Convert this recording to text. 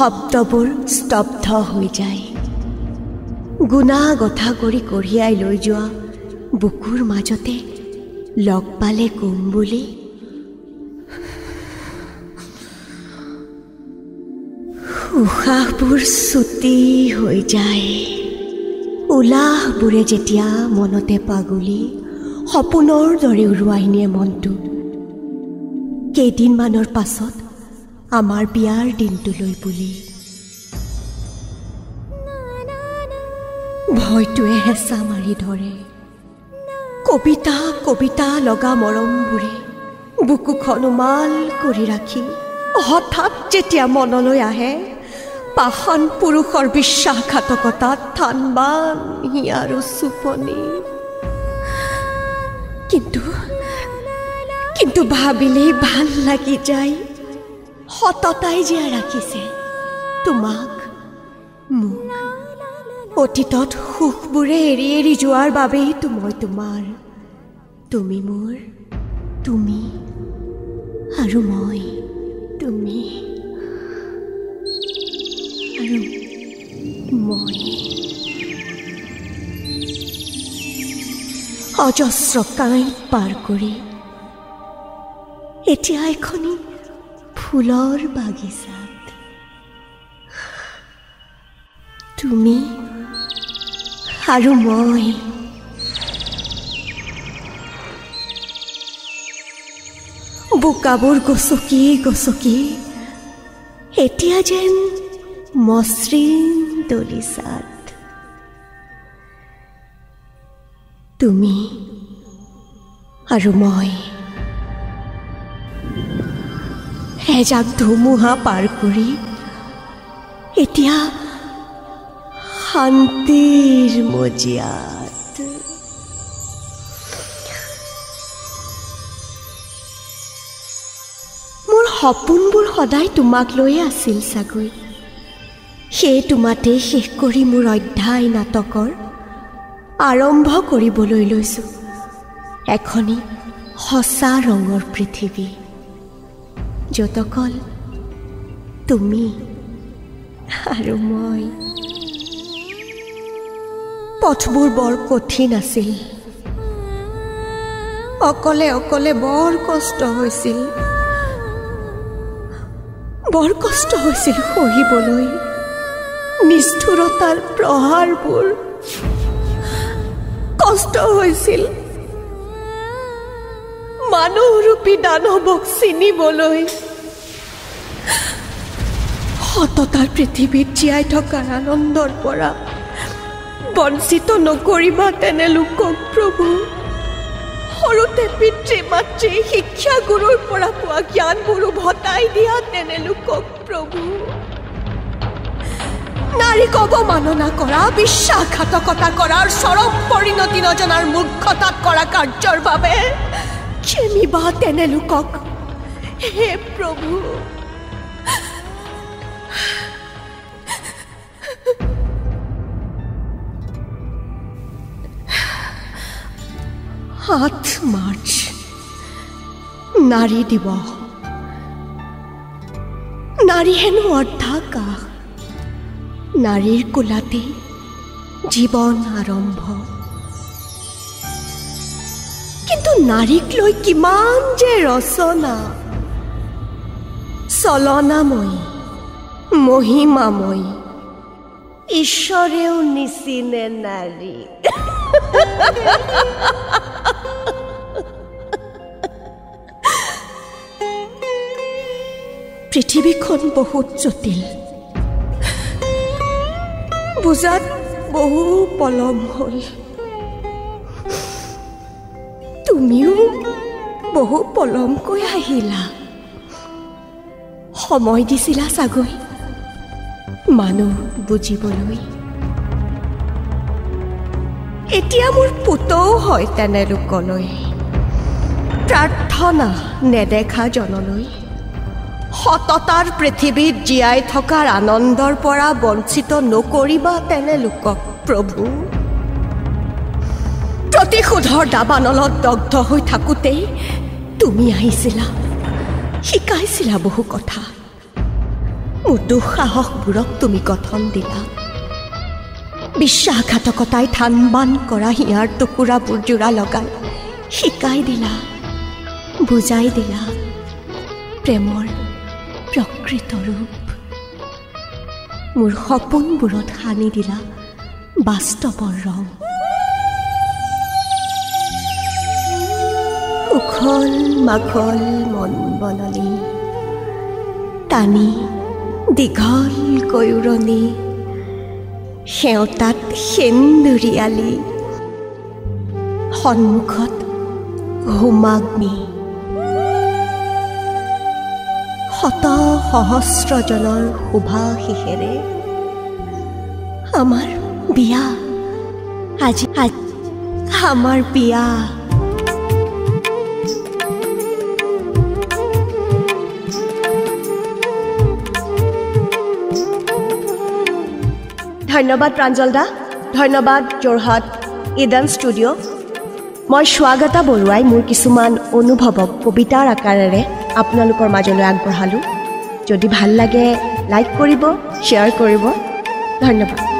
শব্দবোৰ স্তব্ধ হৈ যায়। গুণা গথা কৰি কঢ়িয়াই লৈ যোৱা বুকুৰ মাজতে লগ পালে কম বুলি উশাহবোৰ চুটি হৈ যায়। উলাহবোৰে যেতিয়া মনতে পাগুলি সপোনৰ দৰে উৰুৱাই নিয়ে মনটো। কেইদিনমানৰ পাছত আমাৰ বিয়াৰ দিনটোলৈ বুলি ভয়টোৱে হেঁচা মাৰি ধৰে। কবিতা কবিতা লগা মৰমবোৰে বুকুখন উমাল কৰি ৰাখি হঠাৎ যেতিয়া মনলৈ আহে পাষাণ পুৰুষৰ বিশ্বাসঘাতকতাত থানবান হিয়াৰো চুপনি। কিন্তু ভাবিলেই ভাল লাগি যায় সততাই জীয়াই ৰাখিছে তোমাক মোক। অতীতত সুখবোৰে এৰি এৰি যোৱাৰ বাবেইতো মই তোমাৰ, তুমি মোৰ, তুমি আৰু মই, তুমি আৰু মই। অজস্ৰ কাঁইট পাৰ কৰি এতিয়া এখনি ফুলৰ বাগিচাত তুমি আৰু মই। বোকাবোৰ গছকি গছকি এতিয়া যেন মসৃণ দলিচাত তুমি আৰু মই। এজাক ধুমুহা পাৰ কৰি এতিয়া শান্তিৰ মজিয়াত মোৰ সপোনবোৰ সদায় তোমাক লৈয়ে আছিল চাগৈ। সেই তোমাতেই শেষ কৰি মোৰ অধ্যায় নাটকৰ আৰম্ভ কৰিবলৈ লৈছোঁ এখনি সঁচা ৰঙৰ পৃথিৱী, য'ত অকল তুমি আৰু মই। পথবোৰ বৰ কঠিন আছিল, অকলে অকলে বৰ কষ্ট হৈছিল সহিবলৈ নিষ্ঠুৰতাৰ প্ৰহাৰবোৰ। কষ্ট হৈছিল মানুহৰূপী দানৱক চিনিবলৈ। সততাৰ পৃথিৱীত জীয়াই থকাৰ আনন্দৰ পৰা বঞ্চিত নকৰিবা তেনে লোকক প্ৰভু। সৰুতে পিতৃ মাতৃ শিক্ষা গুৰুৰ পৰা পোৱা জ্ঞানবোৰো ভটাই দিয়া তেনে লোকক প্ৰভু। নাৰীক অৱমাননা কৰা, বিশ্বাসঘাতকতা কৰাৰ চৰম পৰিণতি নজনাৰ মূৰ্খতাত কৰা কাৰ্যৰ বাবে ক্ষমিবা তেনে লোকক হে প্ৰভু। 8 মাৰ্চ নাৰী দিৱস। নাৰী হেনো অৰ্ধাকাশ, নাৰীৰ কোলাতে জীৱন আৰম্ভ। কিন্তু নাৰীক লৈ কিমান যে ৰচনা, চলনাময়ী মহিমাময়ী, ঈশ্বৰেও নিচিনে নাৰী। পৃথিৱীখন বহুত জটিল, বুজাত বহু পলম হ'ল। তুমিও বহু পলমকৈ আহিলা, সময় দিছিলা চাগৈ মানুহ বুজিবলৈ। এতিয়া মোৰ পুতৌ হয় তেনে লোকলৈ প্ৰাৰ্থনা নেদেখা জনলৈ। সততাৰ পৃথিৱীত জীয়াই থকাৰ আনন্দৰ পৰা বঞ্চিত নকৰিবা তেনে লোকক প্ৰভু। প্ৰতিশোধৰ দাবানলত দগ্ধ হৈ থাকোঁতেই তুমি আহিছিলা, শিকাইছিলা বহু কথা। মোৰ দুঃসাহসবোৰক তুমি গঠন দিলা। বিশ্বাসঘাতকতাই থান বান কৰা হিয়াৰ টুকুৰাবোৰ জোৰা লগাই শিকাই দিলা, বুজাই দিলা প্ৰেমৰ প্ৰকৃত ৰূপ। মোৰ সপোনবোৰত সানি দিলা বাস্তৱৰ ৰং। উখল মাখল মন বননি, টানি দীঘলকৈ উৰণি, সেওঁতাত সেন্দুৰীয়ালি, সন্মুখত হোমাগ্নি। শত সহস্ৰজনৰ শুভাশিসেৰে আমাৰ বিয়া, আজি আমাৰ বিয়া। ধন্যবাদ প্ৰাঞ্জল দা, ধন্যবাদ যোৰহাট ইডেন ষ্টুডিঅ'। মই স্বাগতা বৰুৱাই মোৰ কিছুমান অনুভৱক কবিতাৰ আকাৰেৰে আপোনালোকৰ মাজলৈ আগবঢ়ালোঁ। যদি ভাল লাগে লাইক কৰিব, শ্বেয়াৰ কৰিব। ধন্যবাদ।